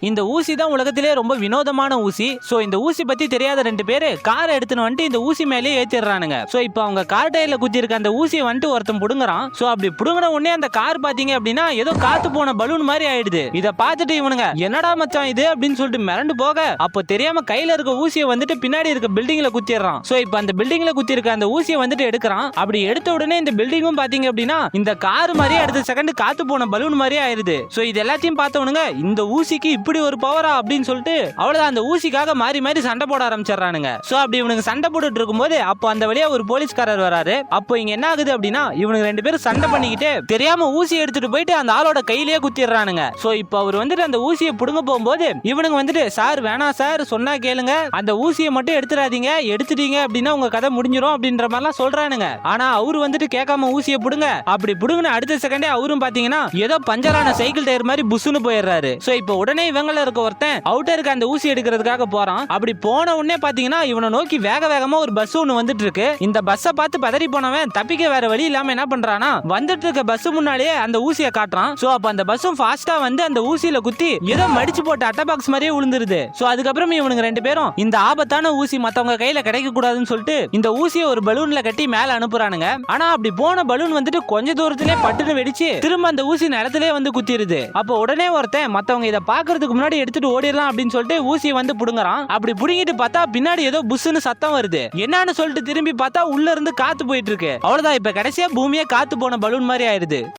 இந்த ஊசி தான் உலகத்திலே ரொம்ப வினோதமான ஊசி. சோ இந்த ஊசி பத்தி தெரியாத ரெண்டு பேரு காரை எடுத்துன்னு வந்துட்டு இந்த ஊசி மேலேயே ஏத்திடுறானுங்க. சோ இப்போ அவங்க கார் டயர்ல குத்தி இருக்க அந்த ஊசியை வந்துட்டு ஒருத்தன் புடுங்குறான். சோ அப்படி புடுங்கின உடனே அந்த கார் பாத்தீங்க அப்படின்னா ஏதோ காத்து போன பலூன் மாதிரி ஆயிடுது. இத பார்த்துட்டு இவனுங்க என்னடா மச்சான் இது அப்படின்னு சொல்லிட்டு மிரண்டு போக, அப்போ தெரியாம கையில இருக்க ஊசியை வந்துட்டு பின்னாடி இருக்க பில்டிங்ல குத்திடுறான். சோ இப்போ அந்த பில்டிங்ல குத்தி இருக்க அந்த ஊசியை வந்துட்டு எடுக்கிறான். அப்படி எடுத்த உடனே இந்த பில்டிங்கும் பாத்தீங்க அப்படின்னா இந்த கார் மாதிரியே அடுத்த செகண்ட் காத்து போன பலூன் மாதிரியே ஆயிருது. சோ இது எல்லாத்தையும் பார்த்தவனுங்க இந்த ஊசிக்கு இப்படி ஒரு பவரா அப்படின்னு சொல்லிட்டு அவ்வளவுதான் அந்த ஊசிக்காக மாறி மாறி சண்டை போட ஆரம்பிச்சிடறானுங்க. சோ அப்படி இவனுக்கு சண்டை போட்டுட்டு இருக்கும்போது அப்போ அந்த வழியா ஒரு போலீஸ்காரர் வராரு. அப்போ இங்க என்ன ஆகுது அப்படின்னா இவனுக்கு ரெண்டு பேரும் சண்டை பண்ணிக்கிட்டு தெரியாம ஊசி எடுத்துட்டு போயிட்டு அந்த ஆளோட கையிலேயே குத்திடுறானுங்க. சோ இப்போ அவர் வந்துட்டு அந்த ஊசியை புடுங்க போகும்போது இவனுங்க வந்துட்டு சார் வேணாம் சார் சொன்னா கேளுங்க, அந்த ஊசியை மட்டும் எடுத்துடாதீங்க, எடுத்துட்டீங்க அப்படின்னா உங்க கதை முடிஞ்சிரும் அப்படின்ற மாதிரிலாம் சொல்றானுங்க. ஆனா அவரு வந்துட்டு கேட்காம ஊசியை புடுங்க. அப்படி புடுங்கின அடுத்த செகண்டே அவரும் பாத்தீங்கன்னா ஏதோ பஞ்சரான சைக்கிள் டயர் மாதிரி புஷ்னு போயிடுறாரு. சோ இப்போ உடனே இவங்கள இருக்க ஒருத்தன் அவுட்டருக்கு அந்த ஊசி எடுக்கிறதுக்காக போறான். அப்படி போன உடனே பாத்தீங்கன்னா இவனை நோக்கி வேக வேகமா ஒரு பஸ் ஒண்ணு வந்துட்டு இருக்கு. இந்த பஸ்ஸை பார்த்து பதறி போனவன் தப்பிக்க வேற வழி இல்லாம என்ன பண்றானா வந்துட்டு இருக்க பஸ் முன்னாடியே அந்த ஊசியை காட்டுறான். சோ அப்ப அந்த பஸ்ஸும் ஃபாஸ்டா வந்து அந்த ஊசியில குத்தி ஏதோ மடிச்சு போட்ட அட்டை பாக்ஸ் மாதிரியே விழுந்துருது. சோ அதுக்கப்புறம் இவனுங்க ரெண்டு பேரும் இந்த ஆபத்தான ஊசி மத்தவங்க கையில கிடைக்க கூடாதுன்னு சொல்லிட்டு இந்த ஊசியை ஒரு பலூன்ல கட்டி மேல அனுப்புறானுங்க. ஆனா அப்படி போன பலூன் வந்துட்டு கொஞ்ச தூரத்திலே பட்டுன்னு வெடிச்சு திரும்ப அந்த ஊசி நிலத்திலே வந்து குத்திருது. அப்போ உடனே ஒருத்தன் மத்தவங்க இதை பாக்குறதுக்கு முன்னாடி எடுத்துட்டு ஓடிடலாம் அப்படின்னு சொல்லிட்டு ஊசியை வந்து புடுங்குறான். அப்படி புடுங்கிட்டு பார்த்தா பின்னாடி ஏதோ புஷ்னு சத்தம் வருது. என்னன்னு சொல்லிட்டு திரும்பி பார்த்தா உள்ள இருந்து காத்து போயிட்டு இருக்கு. அவ்வளவுதான், இப்ப கடைசியா பூமியே காத்து போன பலூன் மாதிரி ஆயிருது.